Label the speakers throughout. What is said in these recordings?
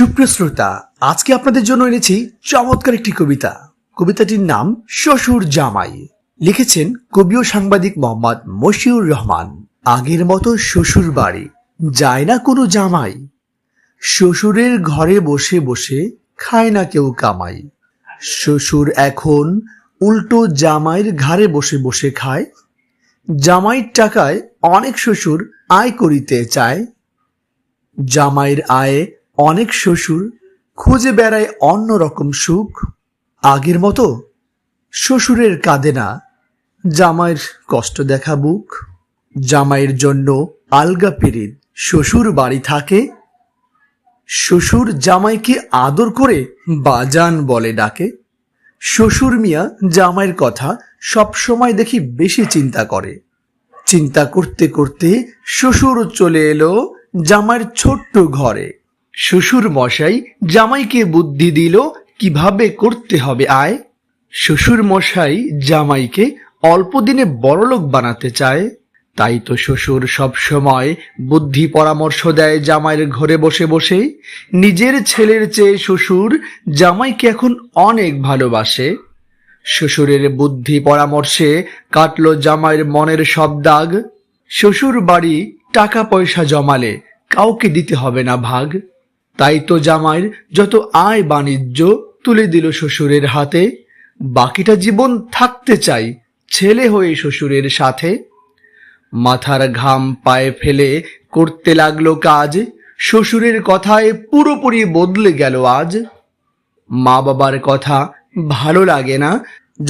Speaker 1: সুপ্রিয় শ্রোতা, আজকে আপনাদের জন্য এনেছি চমৎকার একটি কবিতা। কবিতাটির নাম শ্বশুর জামাই। লিখেছেন কবি ও সাংবাদিক মোহাম্মদ মশিউর রহমান। আগের মতো শ্বশুর বাড়ি যায় না কোনো জামাই, শ্বশুরের ঘরে বসে বসে খায় না কেউ কামাই। শ্বশুর এখন উল্টো জামাইয়ের ঘাড়ে বসে বসে খায়, জামাইয়ের টাকায় অনেক শ্বশুর আয় করিতে চায়। জামাইয়ের আয়ে অনেক শ্বশুর খুঁজে বেড়ায় অন্যরকম সুখ। আগের মতো শ্বশুরের কাঁদে না, জামাইয়ের কষ্ট দেখা বুক। জামাইয়ের জন্য আলগা পিরিত শ্বশুর বাড়ি থাকে, শ্বশুর জামাইকে আদর করে বাজান বলে ডাকে। শ্বশুর মিয়া জামাইয়ের কথা সব সময় দেখি বেশি চিন্তা করে। চিন্তা করতে করতে শ্বশুর চলে এলো জামাইয়ের ছোট্ট ঘরে। শ্বশুর মশাই জামাইকে বুদ্ধি দিল কিভাবে করতে হবে আয়। শ্বশুর মশাই জামাইকে অল্প দিনে বড়লোক বানাতে চায়, তাই তো শ্বশুর সব সময় বুদ্ধি পরামর্শ দেয় জামাইয়ের ঘরে বসে বসে। নিজের ছেলের চেয়ে শ্বশুর জামাইকে এখন অনেক ভালোবাসে। শ্বশুরের বুদ্ধি পরামর্শে কাটলো জামাইয়ের মনের সব দাগ। শ্বশুর বাড়ি টাকা পয়সা জমালে কাউকে দিতে হবে না ভাগ, তাই তো জামাইয়ের যত আয় বাণিজ্য তুলে দিল শ্বশুরের হাতে। বাকিটা জীবন থাকতে চাই ছেলে হয়ে শ্বশুরের সাথে। মাথার ঘাম পায়ে ফেলে করতে লাগলো কাজ, শ্বশুরের কথায় পুরোপুরি বদলে গেল আজ। মা বাবার কথা ভালো লাগে না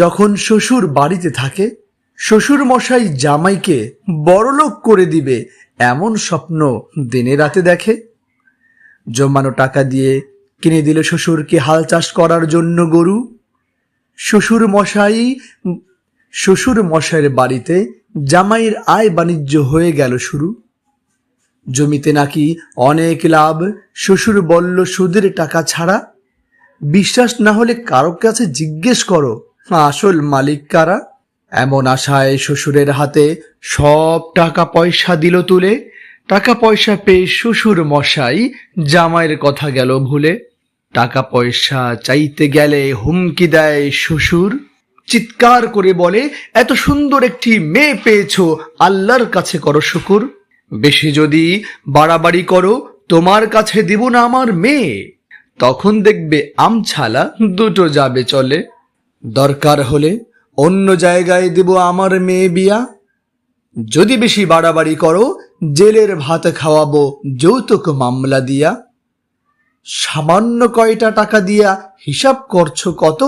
Speaker 1: যখন শ্বশুর বাড়িতে থাকে, শ্বশুর মশাই জামাইকে বড়লোক করে দিবে এমন স্বপ্ন দিনে রাতে দেখে। জমানো টাকা দিয়ে কিনে দিল শ্বশুরকে হাল চাষ করার জন্য গরু। শ্বশুর মশাইয়ের বাড়িতে জামাইয়ের আয় বাণিজ্য হয়ে গেল শুরু। জমিতে নাকি অনেক লাভ, শ্বশুর বলল সুদের টাকা ছাড়া। বিশ্বাস না হলে কারো কাছে জিজ্ঞেস করো আসল মালিক কারা। এমন আশায় শ্বশুরের হাতে সব টাকা পয়সা দিল তুলে। টাকা পয়সা পেয়ে শ্বশুর মশাই জামাইয়ের কথা গেল ভুলে। টাকা পয়সা চাইতে গেলে হুমকি দেয় শ্বশুর, চিৎকার করে বলে এত সুন্দর একটি মেয়ে পেয়েছো, আল্লাহর কাছে করো শুকুর। বেশি যদি বাড়াবাড়ি করো তোমার কাছে দিব না আমার মেয়ে, তখন দেখবে আমছালা দুটো যাবে চলে। দরকার হলে অন্য জায়গায় দেব আমার মেয়ে বিয়া, যদি বেশি বাড়াবাড়ি করো জেলের ভাত খাওয়াবো যৌতুক মামলা দিয়া। সামান্য কয়টা টাকা দিয়া হিসাব করছো কত,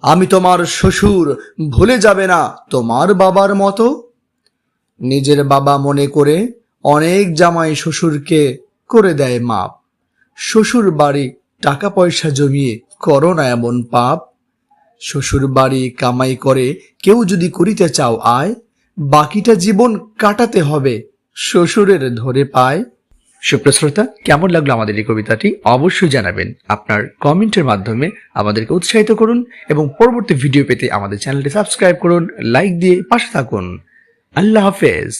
Speaker 1: আমি তোমার শ্বশুর ভুলে যাবে না তোমার বাবার মতো। নিজের বাবা মনে করে অনেক জামাই শ্বশুরকে করে দেয় মাপ। শ্বশুর বাড়ি টাকা পয়সা জমিয়ে করো না এমন পাপ। শ্বশুর বাড়ি কামাই করে কেউ যদি করিতে চাও আয়, বাকিটা জীবন কাটাতে হবে শ্বশুরের ধরে পায়। সুপ্রিয় শ্রোতা, কেমন লাগলো আমাদের এই কবিতাটি অবশ্যই জানাবেন। আপনার কমেন্টের মাধ্যমে আমাদেরকে উৎসাহিত করুন এবং পরবর্তী ভিডিও পেতে আমাদের চ্যানেলটি সাবস্ক্রাইব করুন, লাইক দিয়ে পাশে থাকুন। আল্লাহ হাফেজ।